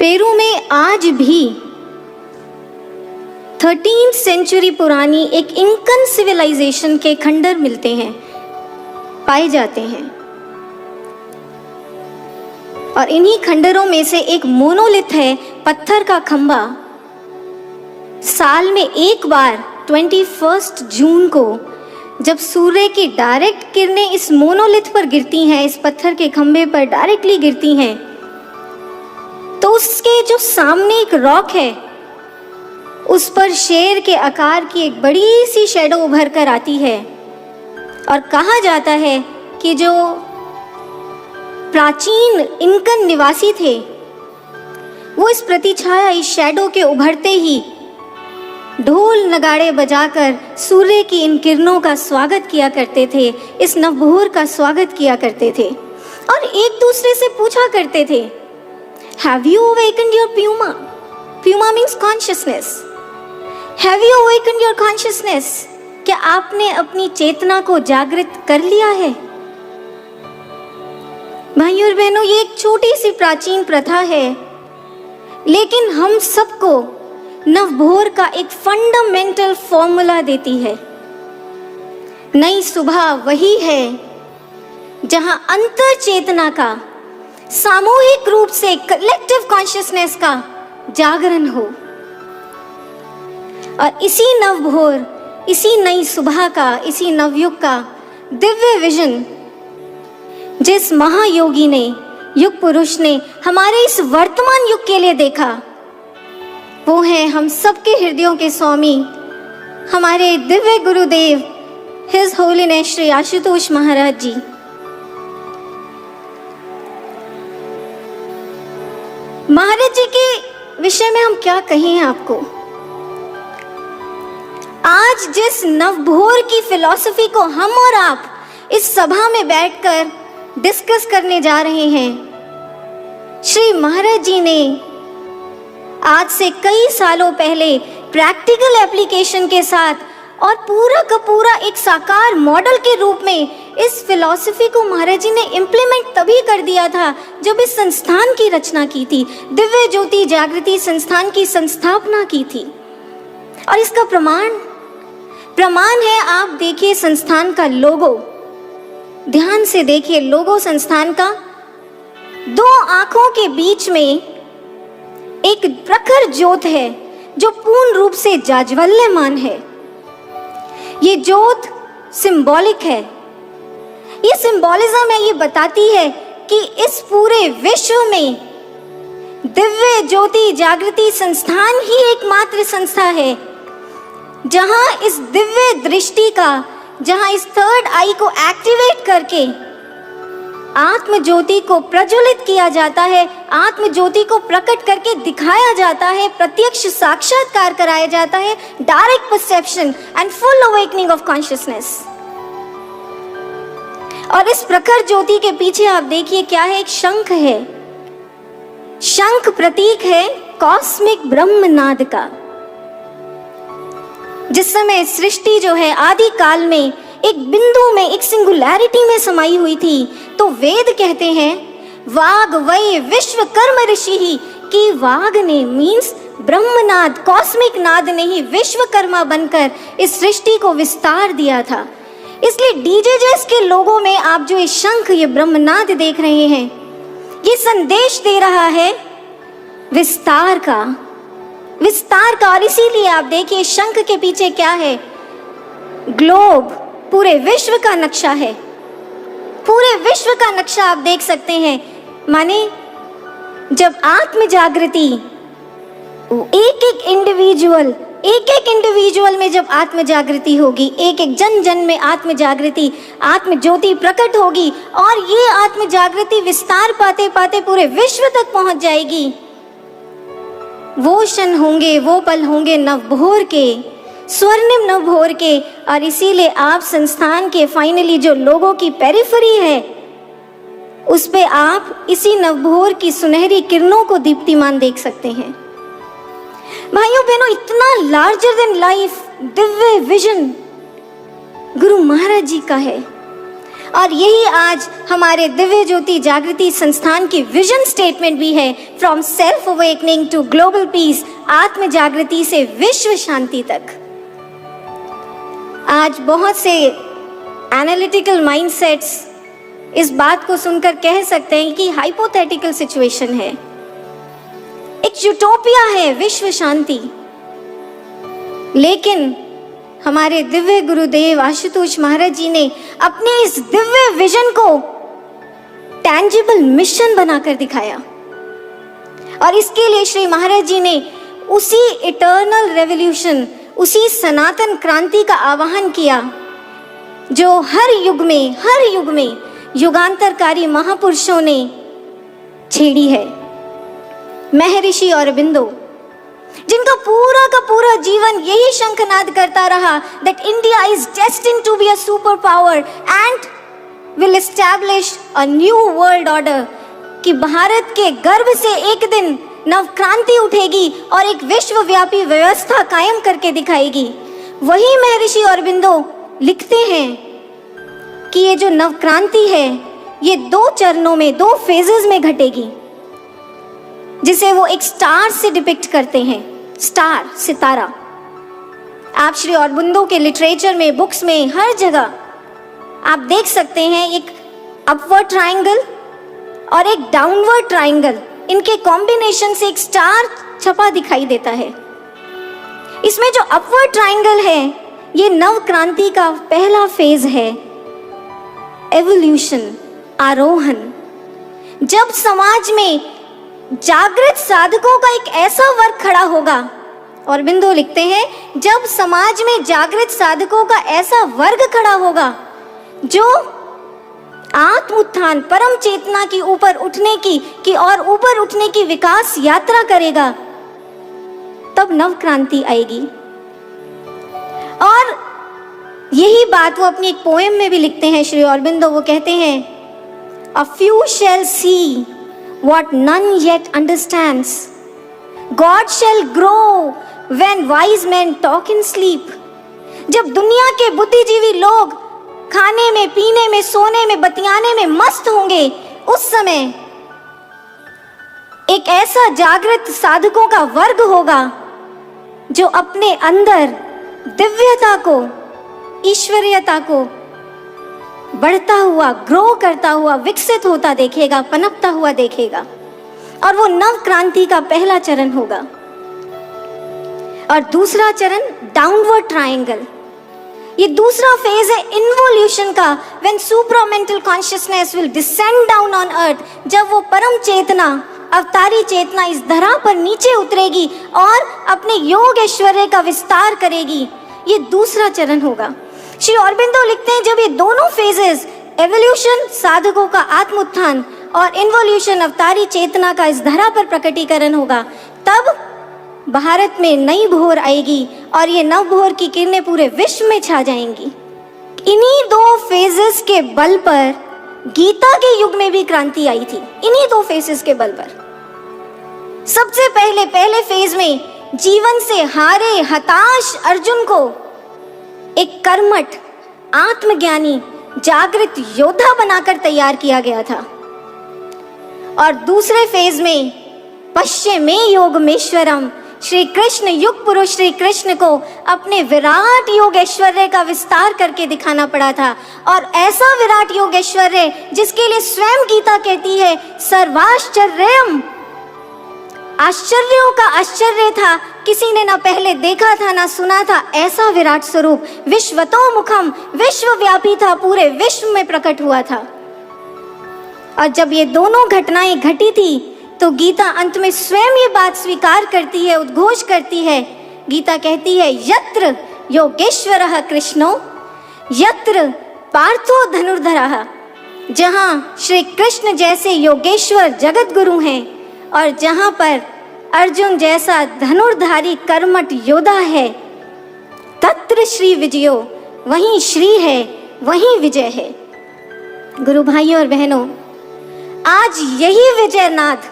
Peru में आज भी 13th सेंचुरी पुरानी एक इंकन सिविलाइजेशन के खंडर मिलते हैं, पाए जाते हैं। और इन्हीं खंडरों में से एक मोनोलिथ है, पत्थर का खंबा। साल में एक बार 21 जून को जब सूर्य की डायरेक्ट किरणें इस मोनोलिथ पर गिरती हैं, इस पत्थर के खंबे पर डायरेक्टली गिरती हैं, तो उसके जो सामने एक रॉक है, उस पर शेर के आकार की एक बड़ी सी शैडो उभर कर आती है। और कहा जाता है कि जो प्राचीन इंकन निवासी थे, वो इस प्रतिछाया, इस शैडो के उभरते ही ढोल नगाड़े बजाकर सूर्य की इन किरणों का स्वागत किया करते थे, इस नवभोर का स्वागत किया करते थे। और एक दूसरे से पूछा करते थे, Have you awakened your Puma? Puma means consciousness. Have you awakened your consciousness? क्या आपने अपनी चेतना को जागृत कर लिया है? भाइयों और बहनों, ये एक छोटी सी प्राचीन प्रथा है, लेकिन हम सबको नवभोर का एक फंडामेंटल फॉर्मूला देती है। नई सुबह वही है जहां अंतर चेतना का, सामूहिक रूप से कलेक्टिव कॉन्शियसनेस का जागरण हो। और इसी नवभोर, इसी नई सुबह का, इसी नवयुग का दिव्य विजन जिस महायोगी ने, युग पुरुष ने हमारे इस वर्तमान युग के लिए देखा, वो है हम सबके हृदयों के स्वामी, हमारे दिव्य गुरुदेव हिज होलीनेस श्री आशुतोष महाराज जी। महाराज जी के विषय में हम क्या कहें आपको। आज जिस नवभोर की फिलॉसफी को हम और आप इस सभा में बैठकर डिस्कस करने जा रहे हैं, श्री महाराज जी ने आज से कई सालों पहले प्रैक्टिकल एप्लीकेशन के साथ और पूरा का पूरा एक साकार मॉडल के रूप में इस फिलॉसफी को महाराज जी ने इम्प्लीमेंट तभी कर दिया था जब इस संस्थान की रचना की थी, दिव्य ज्योति जागृति संस्थान की संस्थापना की थी। और इसका प्रमाण है, आप देखिए संस्थान का लोगो, ध्यान से देखिए लोगो संस्थान का। दो आंखों के बीच में एक प्रखर ज्योत है जो पूर्ण रूप से जाज्वल्यमान है। ये ज्योत सिंबॉलिक है। ये सिंबॉलिज्म है, ये बताती है कि इस पूरे विश्व में दिव्य ज्योति जागृति संस्थान ही एकमात्र संस्था है जहां इस दिव्य दृष्टि का, जहां इस थर्ड आई को एक्टिवेट करके आत्म ज्योति को प्रज्वलित किया जाता है, आत्म ज्योति को प्रकट करके दिखाया जाता है, प्रत्यक्ष साक्षात्कार कराया जाता है, direct perception and full awakening of consciousness. और इस प्रखर ज्योति के पीछे आप देखिए क्या है, एक शंख है। शंख प्रतीक है कॉस्मिक ब्रह्मनाद का। जिस समय सृष्टि जो है आदि काल में एक बिंदु में, एक सिंगुलैरिटी में समाई हुई थी, तो वेद कहते हैं वाग वै विश्व कर्म ऋषि ही, कि वाग ने मीन्स ब्रह्मनाद, कॉस्मिक नाद ने ही विश्वकर्मा बनकर इस सृष्टि को विस्तार दिया था। इसलिए डीजेजेस के लोगों में आप जो ये शंख, ये ब्रह्मनाद देख रहे हैं, ये संदेश दे रहा है विस्तार का, विस्तार का। और इसीलिए आप देखिए शंख के पीछे क्या है, ग्लोब, पूरे विश्व का नक्शा है। पूरे विश्व का नक्शा आप देख सकते हैं। माने जब आत्म जागृति, एक एक इंडिविजुअल में जब आत्म जागृति होगी, एक एक जन जन में आत्म जागृति, आत्म ज्योति प्रकट होगी, और ये आत्म जागृति विस्तार पाते पाते पूरे विश्व तक पहुंच जाएगी। वो क्षण होंगे, वो पल होंगे नवभोर के, स्वर्णिम नवभोर के। और इसीलिए आप संस्थान के फाइनली जो लोगों की पेरिफेरी है, उस पे आप इसी नवभोर की सुनहरी किरणों को दीप्तिमान देख सकते हैं। भाइयों बहनों, इतना larger than life Divya vision Guru Maharaj जी का है। और यही आज हमारे दिव्य ज्योति जागृति संस्थान की विजन स्टेटमेंट भी है, from self awakening to global peace, आत्म जागृति से विश्व शांति तक। आज बहुत से एनालिटिकल माइंडसेट्स इस बात को सुनकर कह सकते हैं कि हाइपोथेटिकल सिचुएशन है, एक यूटोपिया है विश्व शांति। लेकिन हमारे दिव्य गुरुदेव आशुतोष महाराज जी ने अपने इस दिव्य विजन को टैंजिबल मिशन बनाकर दिखाया, और इसके लिए श्री महाराज जी ने उसी इटर्नल रेवोल्यूशन, उसी सनातन क्रांति का आह्वान किया जो हर युग में युगांतरकारी महापुरुषों ने छेड़ी है। महर्षि अरबिंदो, जिनका पूरा का पूरा जीवन यही शंखनाद करता रहा that India is destined to be a superpower and will establish a new world order, कि भारत के गर्भ से एक दिन नवक्रांति उठेगी और एक विश्वव्यापी व्यवस्था कायम करके दिखाएगी। वही महर्षि अरबिंदो लिखते हैं कि ये जो नवक्रांति है ये 2 चरणों में, 2 फेजेस में घटेगी, जिसे वो एक स्टार से डिपिक्ट करते हैं। स्टार, सितारा। आप श्री अरबिंदो के लिटरेचर में, बुक्स में, हर जगह आप देख सकते हैं एक अपवर्ड ट्रायंगल और एक डाउनवर्ड ट्रायंगल, इनके कॉम्बिनेशन से एक स्टार छपा दिखाई देता है। इसमें जो अपवर्ड ट्रायंगल है ये नव क्रांति का पहला फेज है, एवोल्यूशन, आरोहण। जब समाज में जागृत साधकों का एक ऐसा वर्ग खड़ा होगा, अरबिंदो लिखते हैं, जब समाज में जागृत साधकों का ऐसा वर्ग खड़ा होगा जो आत्म उत्थान, परम चेतना की ऊपर उठने की और ऊपर उठने की विकास यात्रा करेगा, तब नव क्रांति आएगी। और यही बात वो अपनी एक पोएम में भी लिखते हैं श्री अरबिंदो। वो कहते हैं, A few shall see what none yet understands. God shall grow when wise men talk in sleep. जब दुनिया के बुद्धिजीवी लोग खाने में, पीने में, सोने में, बतियाने में मस्त होंगे, उस समय एक ऐसा जागृत साधकों का वर्ग होगा जो अपने अंदर दिव्यता को, ईश्वरीयता को बढ़ता हुआ, ग्रो करता हुआ, विकसित होता देखेगा, पनपता हुआ देखेगा। और वो नव क्रांति का पहला चरण होगा। और दूसरा चरण डाउनवर्ड ट्रायंगल, ये दूसरा फेज है इन्वोल्यूशन का, when supramental consciousness will descend down on earth. जब वो परम चेतना, अवतारी चेतना इस धरा पर नीचे उतरेगी और अपने योग ऐश्वर्य का विस्तार करेगी, ये दूसरा चरण होगा। श्री अरबिंदो लिखते हैं, जब ये दोनों फेजेस, एवोल्यूशन, साधकों का आत्मोत्थान, और इन्वोल्यूशन, अवतारी चेतना का इस धरा पर प्रकटीकरण होगा, तब भारत में नई भोर आएगी और ये नव भोर की किरणें पूरे विश्व में छा जाएंगी। इन्हीं 2 फेजेस के बल पर गीता के युग में भी क्रांति आई थी, इन्हीं 2 फेजेस के बल पर। सबसे पहले फेज में जीवन से हारे हताश अर्जुन को एक कर्मठ, आत्मज्ञानी, जागृत योद्धा बनाकर तैयार किया गया था। और दूसरे फेज में पश्चिमे योगमेश्वरम, श्री कृष्ण, युग पुरुष श्री कृष्ण को अपने विराट योग ऐश्वर्य का विस्तार करके दिखाना पड़ा था। और ऐसा विराट योग ऐश्वर्य जिसके लिए स्वयं गीता कहती है, सर्वाश्चर्यम, आश्चर्यों का आश्चर्य था, किसी ने ना पहले देखा था ना सुना था, ऐसा विराट स्वरूप विश्वतो मुखम, विश्वव्यापी था, पूरे विश्व में प्रकट हुआ था। और जब ये दोनों घटनाएं घटी थी तो गीता अंत में स्वयं ये बात स्वीकार करती है, उद्घोष करती है। गीता कहती है, यत्र योगेश्वरः कृष्णो यत्र पार्थो धनुर्धरः, जहाँ श्री कृष्ण जैसे योगेश्वर जगत गुरु हैं और जहाँ पर अर्जुन जैसा धनुर्धारी कर्मठ योद्धा है, तत्र श्री विजयो, वहीं श्री है, वहीं विजय है। गुरु भाइयों और बहनों, आज यही विजय नाद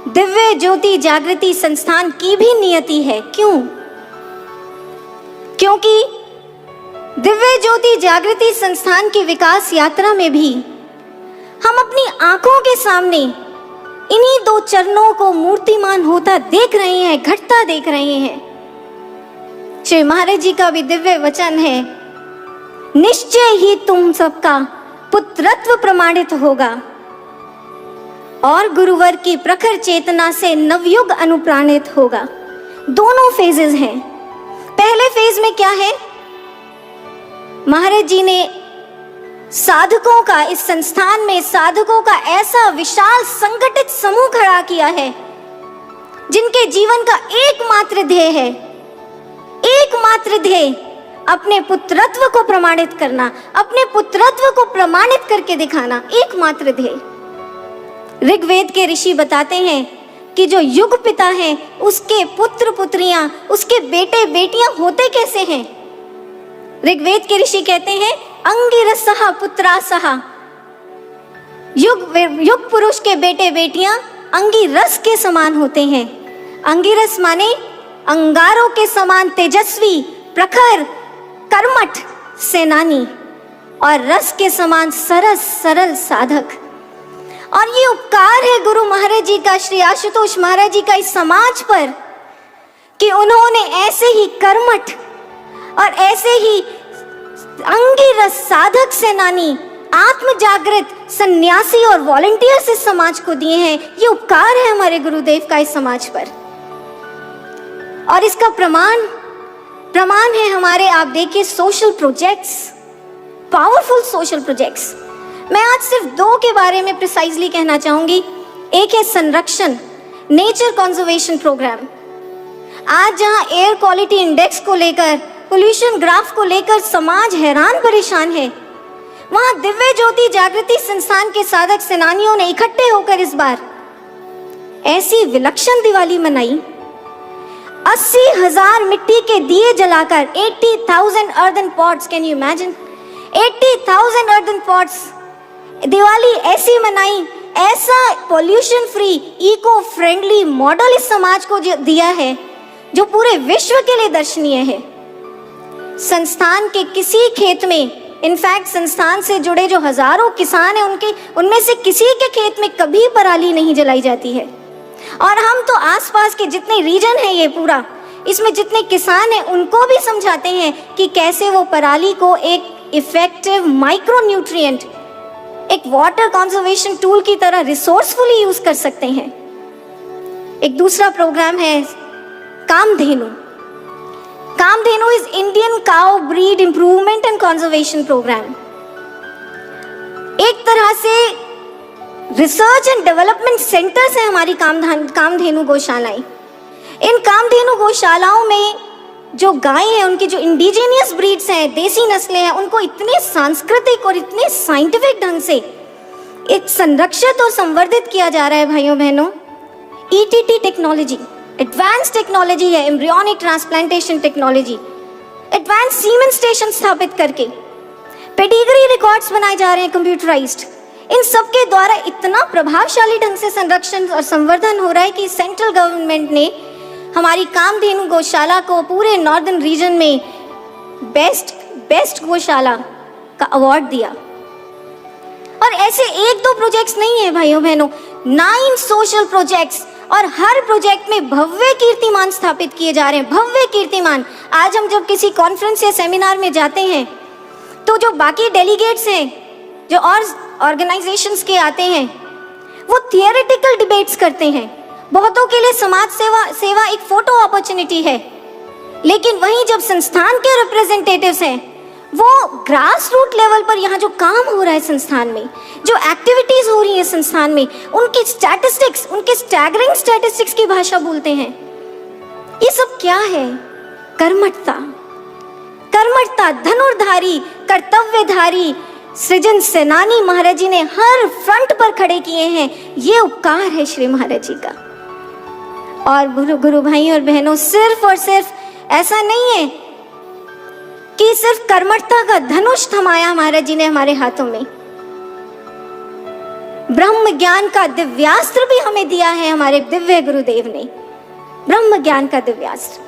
दिव्य ज्योति जागृति संस्थान की भी नियति है। क्यों? क्योंकि दिव्य ज्योति जागृति संस्थान की विकास यात्रा में भी हम अपनी आंखों के सामने इन्हीं दो चरणों को मूर्तिमान होता देख रहे हैं, घटता देख रहे हैं। श्री महाराज जी का भी दिव्य वचन है, निश्चय ही तुम सबका पुत्रत्व प्रमाणित होगा और गुरुवर की प्रखर चेतना से नवयुग अनुप्राणित होगा। दोनों फेजेस हैं। पहले फेज में क्या है, महाराज जी ने साधकों का, इस संस्थान में साधकों का ऐसा विशाल संगठित समूह खड़ा किया है जिनके जीवन का एकमात्र ध्येय है, एकमात्र ध्येय अपने पुत्रत्व को प्रमाणित करना, अपने पुत्रत्व को प्रमाणित करके दिखाना, एकमात्र ध्येय। ऋग्वेद के ऋषि बताते हैं कि जो युग पिता है उसके पुत्र पुत्रियां, उसके बेटे बेटियां होते कैसे हैं। ऋग्वेद के ऋषि कहते हैं अंगिरसः पुत्रासः, युग पुरुष के बेटे बेटियां अंगिरस के समान होते हैं। अंगिरस माने अंगारों के समान तेजस्वी, प्रखर, कर्मठ सेनानी, और रस के समान सरस सरल साधक। और ये उपकार है गुरु महाराज जी का, श्री आशुतोष महाराज जी का इस समाज पर, कि उन्होंने ऐसे ही कर्मठ और ऐसे ही अंगिरस साधक सेनानी, आत्म जागृत सन्यासी और वॉलंटियर्स इस समाज को दिए हैं। ये उपकार है हमारे गुरुदेव का इस समाज पर, और इसका प्रमाण है हमारे, आप देखिए, social projects, powerful social projects. मैं आज सिर्फ दो के बारे में प्रिसाइजली कहना चाहूंगी। एक है संरक्षण, नेचर कंजर्वेशन प्रोग्राम। आज जहां एयर क्वालिटी इंडेक्स को लेकर, पोल्यूशन ग्राफ को लेकर समाज हैरान परेशान है, वहां दिव्य ज्योति जागृति संस्थान के साधक सेनानियों ने इकट्ठे होकर इस बार ऐसी विलक्षण दिवाली मनाई। 80,000 मिट्टी के दिए जलाकर, 80,000 earthen pots, can you imagine, 80,000 earthen pots, Diwali ऐसी मनाई। ऐसा pollution free, eco friendly model इस समाज को दिया है जो पूरे विश्व के लिए दर्शनीय है। संस्थान के किसी खेत में, इनफैक्ट संस्थान से जुड़े जो हजारों किसान हैं, उनमें से किसी के खेत में कभी पराली नहीं जलाई जाती है। और हम तो आसपास के जितने रीजन है, ये पूरा, इसमें जितने किसान हैं उनको भी समझाते हैं कि कैसे वो पराली को एक इफेक्टिव माइक्रो न्यूट्रिएंट, एक वाटर कंजर्वेशन टूल की तरह रिसोर्सफुली यूज कर सकते हैं। एक दूसरा प्रोग्राम है Kamdhenu. Kamdhenu is Indian cow breed improvement and conservation programme. एक तरह से रिसर्च एंड डेवलपमेंट सेंटर्स है हमारी कामधेनु गौशालाएं। इन कामधेनु गौशालाओं में जो गाय हैं, उनकी जो इंडिजिनियस ब्रीड्स हैं, देसी नस्लें हैं, उनको इतने सांस्कृतिक और इतने साइंटिफिक ढंग से एक संरक्षित और संवर्धित किया जा रहा है भाइयों बहनों। ETT टेक्नोलॉजी, एडवांस टेक्नोलॉजी है, embryonic transplantation technology, advance semen station स्थापित करके पेडिग्री रिकॉर्ड्स बनाए जा रहे हैं कंप्यूटराइज्ड। इन सब के द्वारा इतना प्रभावशाली ढंग से संरक्षण और संवर्धन हो रहा है कि सेंट्रल गवर्नमेंट ने हमारी कामधेनु गौशाला को पूरे नॉर्दर्न रीजन में बेस्ट गौशाला का अवार्ड दिया। और ऐसे एक दो प्रोजेक्ट्स नहीं है भाइयों बहनों, 9 सोशल प्रोजेक्ट्स, और हर प्रोजेक्ट में भव्य कीर्तिमान स्थापित किए जा रहे हैं, भव्य कीर्तिमान। आज हम जब किसी कॉन्फ्रेंस या सेमिनार में जाते हैं तो जो बाकी डेलीगेट्स हैं, जो और ऑर्गेनाइजेशंस के आते हैं, वो थियोरेटिकल डिबेट्स करते हैं। बहुतों के लिए समाज सेवा एक फोटो अपॉर्चुनिटी है, लेकिन वहीं जब संस्थान के रिप्रेजेंटेटिव्स हैं, वो ग्रास रूट लेवल पर यहाँ जो काम हो रहा है संस्थान में, जो एक्टिविटीज हो रही है संस्थान में, उनकी स्टैटिस्टिक्स, उनके स्टैगरिंग स्टैटिस्टिक्स की भाषा बोलते हैं। ये सब क्या है? कर्मठता, कर्मठता, धनुर्धारी, कर्तव्यधारी सृजन सेनानी महाराज जी ने हर फ्रंट पर खड़े किए हैं। ये उपकार है श्री महाराज जी का। और गुरु भाई और बहनों, सिर्फ और सिर्फ ऐसा नहीं है कि सिर्फ कर्मठता का धनुष थमाया महाराज जी ने हमारे हाथों में, ब्रह्म ज्ञान का दिव्यास्त्र भी हमें दिया है हमारे दिव्य गुरुदेव ने। ब्रह्म ज्ञान का दिव्यास्त्र,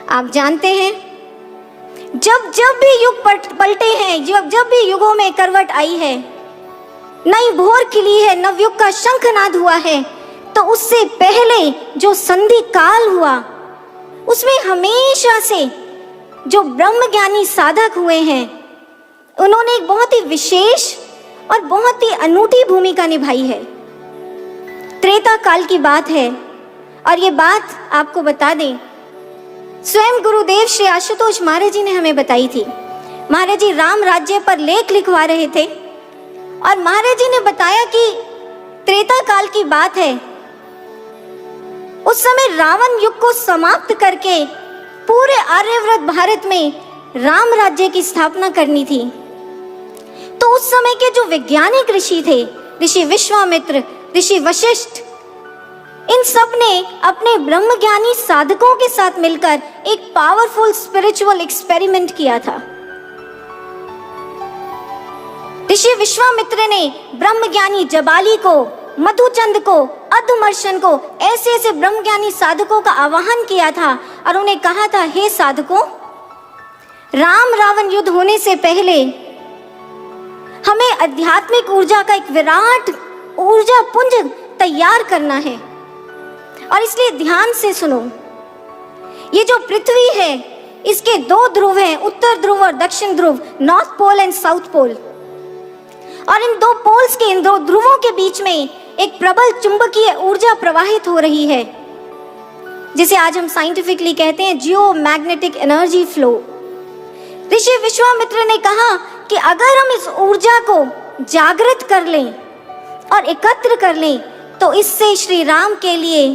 आप जानते हैं जब जब भी युग पलटे हैं, जब भी युगों में करवट आई है, नई भोर खिली है, नवयुग का शंखनाद हुआ है, तो उससे पहले जो संधि काल हुआ उसमें हमेशा से जो ब्रह्मज्ञानी साधक हुए हैं उन्होंने एक बहुत ही विशेष और बहुत ही अनूठी भूमिका निभाई है। त्रेता काल की बात है और ये बात आपको बता दें, स्वयं गुरुदेव श्री आशुतोष महाराज जी ने हमें बताई थी। महाराज जी राम राज्य पर लेख लिखवा रहे थे और महाराज जी ने बताया कि त्रेता काल की बात है, उस समय रावण युग को समाप्त करके पूरे आर्यव्रत भारत में राम राज्य की स्थापना करनी थी। तो उस समय के जो वैज्ञानिक ऋषि थे, ऋषि विश्वामित्र, ऋषि वशिष्ठ, इन सब ने अपने ब्रह्मज्ञानी साधकों के साथ मिलकर एक पावरफुल स्पिरिचुअल एक्सपेरिमेंट किया था। ऋषि विश्वामित्र ने ब्रह्मज्ञानी जबाली को, मधुचंद को, अधमर्शन को, ऐसे ऐसे ब्रह्मज्ञानी साधकों का आवाहन किया था और उन्हें कहा था, हे साधकों, राम रावण युद्ध होने से पहले हमें आध्यात्मिक ऊर्जा का एक विराट ऊर्जा पुंज तैयार करना है। और इसलिए ध्यान से सुनो, ये जो पृथ्वी है इसके दो ध्रुव हैं, उत्तर ध्रुव और दक्षिण ध्रुव, north pole and south pole. और इन दो पोल्स के, इन दो ध्रुवों के बीच में एक प्रबल चुंबकीय ऊर्जा प्रवाहित हो रही है, जिसे आज हम साइंटिफिकली कहते हैं जियो मैग्नेटिक एनर्जी फ्लो। ऋषि विश्वामित्र ने कहा कि अगर हम इस ऊर्जा को जागृत कर लें और एकत्र कर लें तो इससे श्री राम के लिए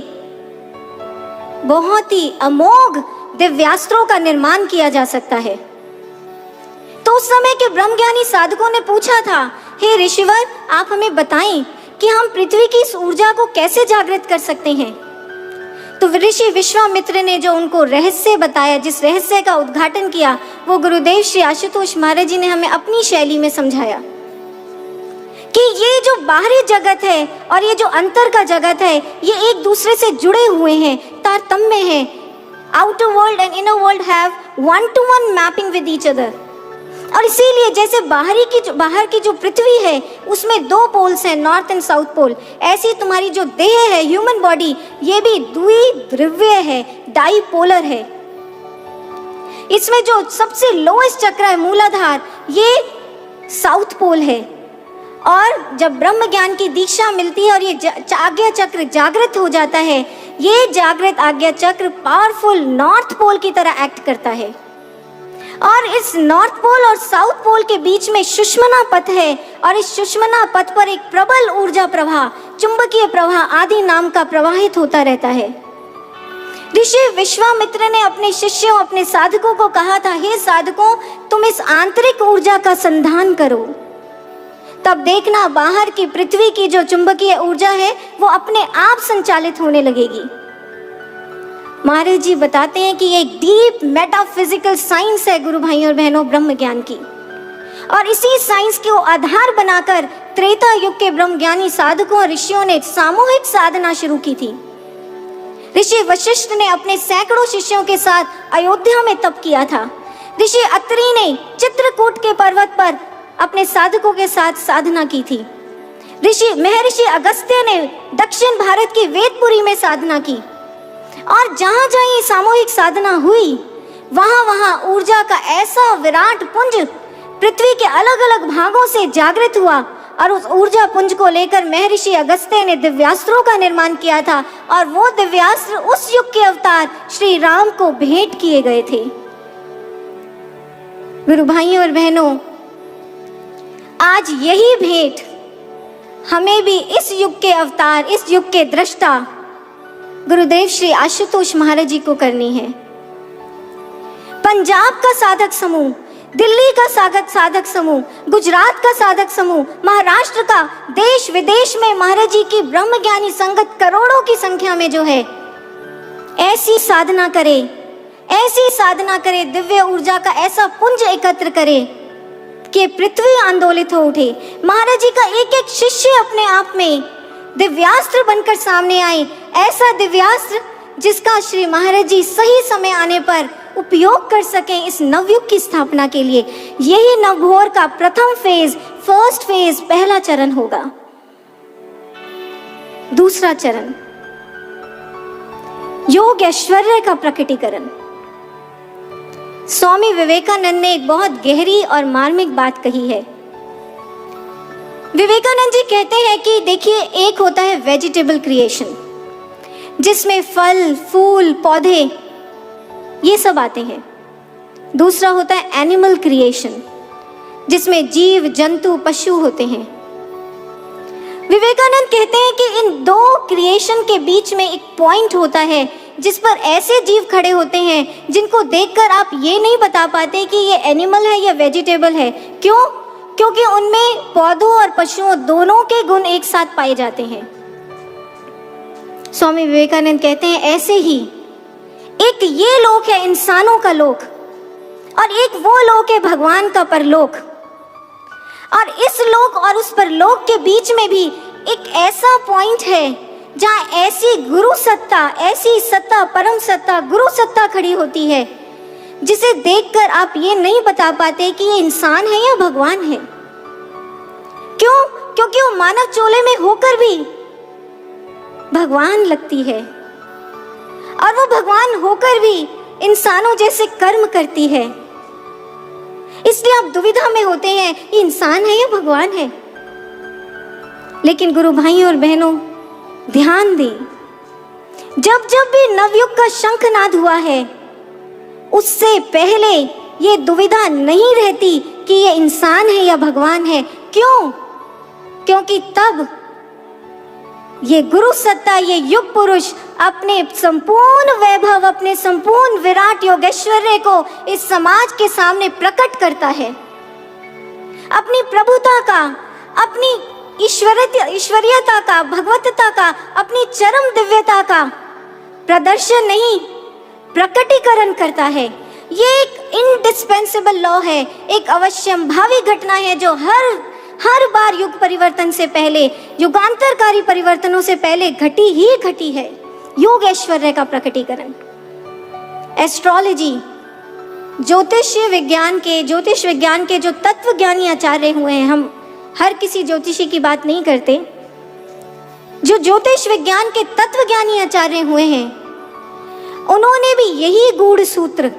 बहुत ही अमोघ दिव्यास्त्रों का निर्माण किया जा सकता है। तो उस समय के ब्रह्मज्ञानी साधकों ने पूछा था, हे ऋषिवर, आप हमें बताएं कि हम पृथ्वी की इस ऊर्जा को कैसे जागृत कर सकते हैं। तो ऋषि विश्वामित्र ने जो उनको रहस्य बताया, जिस रहस्य का उद्घाटन किया, वो गुरुदेव श्री आशुतोष महाराज जी ने हमें अपनी शैली में समझाया कि ये जो बाहरी जगत है और ये जो अंतर का जगत है, ये एक दूसरे से जुड़े हुए हैं, तारतम्य हैं। Outer world and inner world have one two one mapping with each other. और इसीलिए जैसे बाहर की जो पृथ्वी है उसमें दो पोल्स हैं, नॉर्थ एंड साउथ पोल, ऐसी तुम्हारी जो देह है, ह्यूमन बॉडी, ये भी द्विध्रुवीय है, डाइपोलर है। इसमें जो सबसे लोएस्ट चक्र है, मूलाधार, ये साउथ पोल है। और जब ब्रह्म ज्ञान की दीक्षा मिलती है और ये आज्ञा चक्र जागृत हो जाता है, ये जागृत आज्ञा चक्र पावरफुल नॉर्थ पोल की तरह एक्ट करता है। और इस नॉर्थ पोल और साउथ पोल के बीच में सुषुम्ना पथ है और इस सुषुम्ना पथ पर एक प्रबल ऊर्जा प्रवाह, चुंबकीय प्रवाह आदि नाम का प्रवाहित होता रहता है। ऋषि विश्वामित्र ने अपने शिष्यों, अपने साधकों को कहा था, हे साधकों, तुम इस आंतरिक ऊर्जा का संधान करो, तब देखना बाहर की पृथ्वी की जो चुंबकीय ऊर्जा है वो अपने आप संचालित होने लगेगी। महाराज जी बताते हैं कि ये एक डीप मेटाफिजिकल साइंस है गुरु भाइयों और बहनों, ब्रह्म ज्ञान की। और इसी साइंस को आधार बनाकर त्रेता युग के ब्रह्म ज्ञानी साधकों और ऋषियों ने सामूहिक साधना शुरू की थी। ऋषि वशिष्ठ ने अपने सैकड़ों शिष्यों के साथ अयोध्या में तप किया था। ऋषि अत्रि ने चित्रकूट के पर्वत पर अपने साधकों के साथ साधना की थी। महर्षि अगस्त्य ने दक्षिण भारत की वेदपुरी में साधना की। और जहां जहां ये सामूहिक साधना हुई, वहां वहां ऊर्जा का ऐसा विराट पुंज पृथ्वी के अलग अलग भागों से जागृत हुआ और उस ऊर्जा पुंज को लेकर महर्षि अगस्त्य ने दिव्यास्त्रों का निर्माण किया था। और वो दिव्यास्त्र उस युग के अवतार श्री राम को भेंट किए गए थे। गुरु भाइयों और बहनों, आज यही भेंट हमें भी इस युग के अवतार, इस युग के दृष्टा गुरुदेव श्री आशुतोष महाराज जी को करनी है। पंजाब का साधक समूह, दिल्ली का साधक समूह, गुजरात का साधक समूह, महाराष्ट्र का, देश विदेश में महाराज जी की ब्रह्मज्ञानी संगत करोड़ों की संख्या में जो है, ऐसी साधना करे, दिव्य ऊर्जा का ऐसा पुंज एकत्र करे कि पृथ्वी आंदोलित हो उठे। महाराज जी का एक एक शिष्य अपने आप में दिव्यास्त्र बनकर सामने आए, ऐसा दिव्यास्त्र जिसका श्री महाराज जी सही समय आने पर उपयोग कर सकें इस नवयुग की स्थापना के लिए। यही नवभोर का प्रथम फेज, फर्स्ट फेज, पहला चरण होगा। दूसरा चरण योग ऐश्वर्य का प्रकटीकरण। स्वामी विवेकानंद ने एक बहुत गहरी और मार्मिक बात कही है। विवेकानंद जी कहते हैं कि देखिए, एक होता है वेजिटेबल क्रिएशन, जिसमें फल, फूल, पौधे ये सब आते हैं। दूसरा होता है एनिमल क्रिएशन, जिसमें जीव, जंतु, पशु होते हैं। विवेकानंद कहते हैं कि इन दो क्रिएशन के बीच में एक पॉइंट होता है जिस पर ऐसे जीव खड़े होते हैं जिनको देखकर आप ये नहीं बता पाते कि ये एनिमल है या वेजिटेबल है। क्यों? क्योंकि उनमें पौधों और पशुओं दोनों के गुण एक साथ पाए जाते हैं। स्वामी विवेकानंद कहते हैं ऐसे ही एक ये लोक है इंसानों का लोक, और एक वो लोक है भगवान का परलोक। और इस लोक और उस परलोक के बीच में भी एक ऐसा पॉइंट है जहाँ ऐसी गुरु सत्ता, ऐसी सत्ता, परम सत्ता, गुरु सत्ता खड़ी होती है जिसे देखकर आप ये नहीं बता पाते कि ये इंसान है या भगवान है। क्यों? क्योंकि वो मानव चोले में होकर भी भगवान लगती है, और वो भगवान होकर भी इंसानों जैसे कर्म करती है। इसलिए आप दुविधा में होते हैं, ये इंसान है या भगवान है। लेकिन गुरु भाइयों और बहनों, ध्यान दें, जब जब भी नवयुग का शंखनाद हुआ है, उससे पहले ये दुविधा नहीं रहती कि ये इंसान है या भगवान है। क्यों? क्योंकि तब ये गुरु सत्ता, ये युग पुरुष अपने संपूर्ण वैभव, अपने संपूर्ण विराट योगेश्वर्य को इस समाज के सामने प्रकट करता है। अपनी प्रभुता का, अपनी ईश्वरीयता का, भगवतता का, अपनी चरम दिव्यता का प्रदर्शन नहीं, प्रकटीकरण करता है। ये एक इंडिस्पेंसेबल लॉ है, एक अवश्यंभावी घटना है जो हर बार युग परिवर्तन से पहले, युगांतरकारी परिवर्तनों से पहले घटी है। योग ऐश्वर्य का प्रकटीकरण। एस्ट्रोलॉजी, ज्योतिष विज्ञान के जो तत्वज्ञानी आचार्य हुए हैं, हम हर किसी ज्योतिषी की बात नहीं करते, जो ज्योतिष विज्ञान के तत्वज्ञानी आचार्य हुए हैं, उन्होंने भी यही गूढ़ सूत्र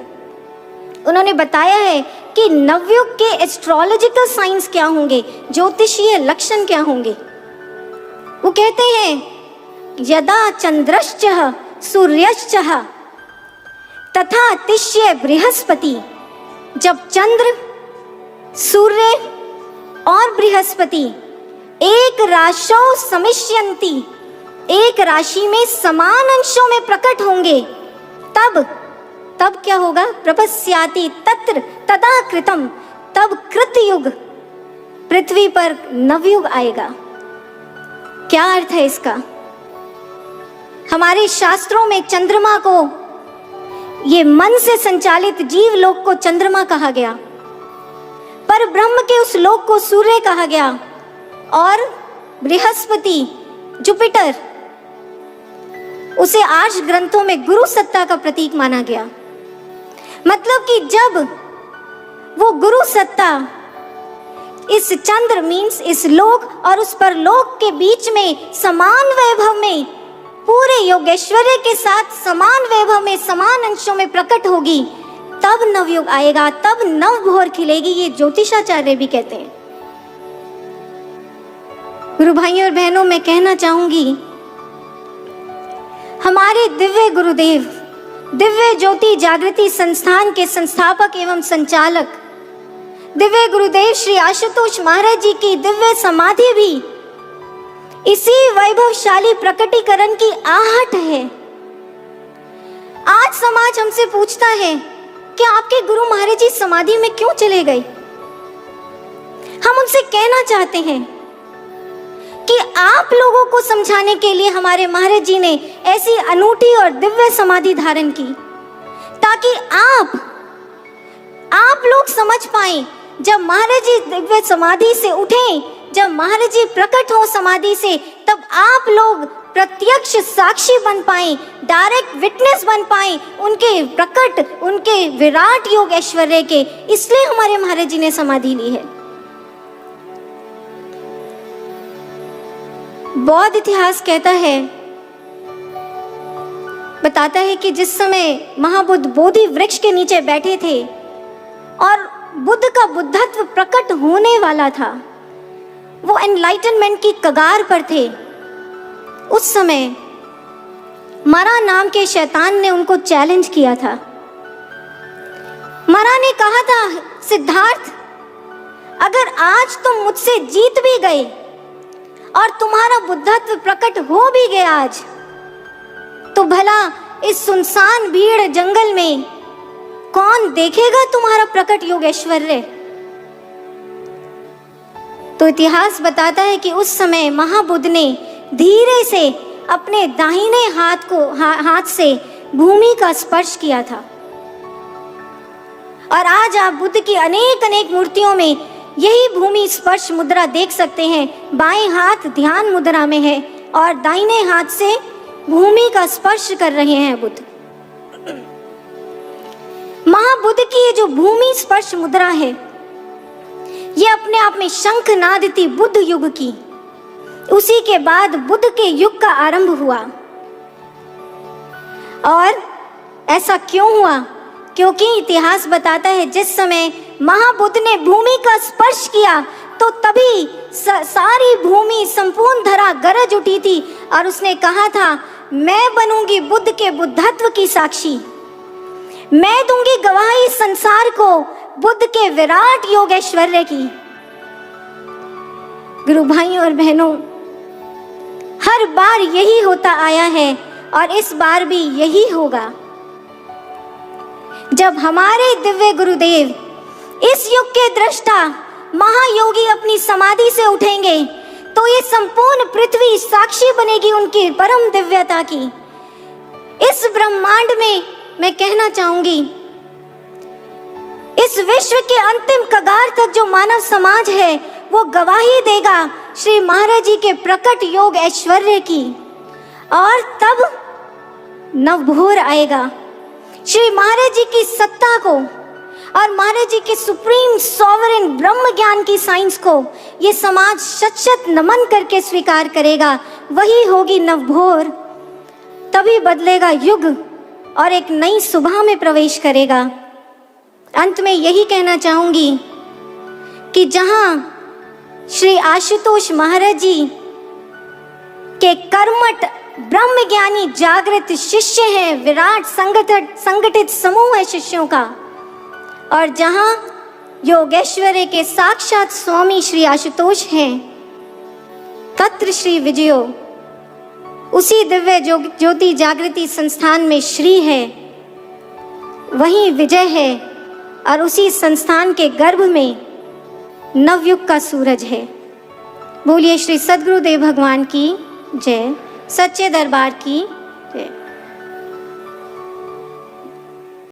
उन्होंने बताया है कि नवयुग के एस्ट्रोलॉजिकल साइंस क्या होंगे, ज्योतिषीय लक्षण क्या होंगे। वो कहते हैं यदा चंद्रश्च सूर्यश्च तथा तिष्य बृहस्पति, जब चंद्र, सूर्य और बृहस्पति एक राशौ समिष्यन्ति, एक राशि में समान अंशों में प्रकट होंगे, तब क्या होगा? प्रपस्याति तत्र तदा कृतम, तब कृतयुग, पृथ्वी पर नवयुग आएगा। क्या अर्थ है इसका? हमारे शास्त्रों में चंद्रमा को, ये मन से संचालित जीव लोक को चंद्रमा कहा गया, पर ब्रह्म के उस लोक को सूर्य कहा गया, और बृहस्पति, जुपिटर, उसे आर्ष ग्रंथों में गुरु सत्ता का प्रतीक माना गया। मतलब कि जब वो गुरु सत्ता इस चंद्र मीन्स इस लोक और उस परलोक के बीच में समान वैभव में, पूरे योगेश्वर्य के साथ समान वैभव में, समान अंशों में प्रकट होगी, तब नवयुग आएगा, तब नवभोर खिलेगी। ये ज्योतिषाचार्य भी कहते हैं। गुरु भाइयों और बहनों, मैं कहना चाहूंगी, हमारे दिव्य गुरुदेव, दिव्य ज्योति जागृति संस्थान के संस्थापक एवं संचालक दिव्य गुरुदेव श्री आशुतोष महाराज जी की दिव्य समाधि भी इसी वैभवशाली प्रकटीकरण की आहट है। आज समाज हमसे पूछता है कि आपके गुरु महाराज जी समाधि में क्यों चले गए। हम उनसे कहना चाहते हैं कि आप लोगों को समझाने के लिए हमारे महाराज जी ने ऐसी अनूठी और दिव्य समाधि धारण की, ताकि आप लोग समझ पाएं, जब महाराज जी दिव्य समाधि से उठें, जब महाराज जी प्रकट हो समाधि से, तब आप लोग प्रत्यक्ष साक्षी बन पाए, डायरेक्ट विटनेस बन पाए उनके प्रकट, उनके विराट योग ऐश्वर्य के। इसलिए हमारे महाराज जी ने समाधि ली है। बौद्ध इतिहास कहता है, बताता है कि जिस समय महाबुद्ध बोधि वृक्ष के नीचे बैठे थे और बुद्ध का बुद्धत्व प्रकट होने वाला था, वो एनलाइटनमेंट की कगार पर थे, उस समय मरा नाम के शैतान ने उनको चैलेंज किया था। मरा ने कहा था, सिद्धार्थ, अगर आज तुम मुझसे जीत भी गए और तुम्हारा बुद्धत्व प्रकट हो भी गया आज, तो भला इस सुनसान भीड़ जंगल में कौन देखेगा तुम्हारा प्रकट योग ऐश्वर्य। तो इतिहास बताता है कि उस समय महाबुद्ध ने धीरे से अपने दाहिने हाथ से भूमि का स्पर्श किया था। और आज आप बुद्ध की अनेक अनेक मूर्तियों में यही भूमि स्पर्श मुद्रा देख सकते हैं। बाएं हाथ ध्यान मुद्रा में है और दाहिने हाथ से भूमि का स्पर्श कर रहे हैं बुद्ध। महाबुद्ध की ये जो भूमि स्पर्श मुद्रा है, ये अपने आप में शंखनाद थी बुद्ध युग की। उसी के बाद बुद्ध के युग का आरंभ हुआ। और ऐसा क्यों हुआ? क्योंकि इतिहास बताता है जिस समय महाबुद्ध ने भूमि का स्पर्श किया तो तभी सारी भूमि, संपूर्ण धरा गरज उठी थी और उसने कहा था, मैं बनूंगी बुद्ध के बुद्धत्व की साक्षी, मैं दूंगी गवाही संसार को बुद्ध के विराट योग ऐश्वर्य की। गुरु भाइयों और बहनों, हर बार यही होता आया है और इस बार भी यही होगा। जब हमारे दिव्य गुरुदेव, इस युग के दृष्टा महायोगी अपनी समाधि से उठेंगे तो ये संपूर्ण पृथ्वी साक्षी बनेगी उनकी परम दिव्यता की। इस ब्रह्मांड में मैं कहना चाहूंगी, इस विश्व के अंतिम कगार तक जो मानव समाज है वो गवाही देगा श्री महाराज जी के प्रकट योग ऐश्वर्य की। और तब नवभोर आएगा। श्री महाराज जी की सत्ता को और महाराज जी के सुप्रीम सॉवरेन ब्रह्म ज्ञान की साइंस को ये समाज शत शत नमन करके स्वीकार करेगा। वही होगी नवभोर। तभी बदलेगा युग और एक नई सुबह में प्रवेश करेगा। अंत में यही कहना चाहूंगी कि जहां श्री आशुतोष महाराज जी के कर्मठ ब्रह्म ज्ञानी जागृत शिष्य हैं, विराट संगठित समूह है शिष्यों का, और जहां योगेश्वरी के साक्षात स्वामी श्री आशुतोष हैं, तत्र श्री विजयो, उसी दिव्य ज्योति जागृति संस्थान में श्री है, वही विजय है और उसी संस्थान के गर्भ में नवयुग का सूरज है। बोलिए श्री सद्गुरुदेव भगवान की जय, सच्चे दरबार की जय।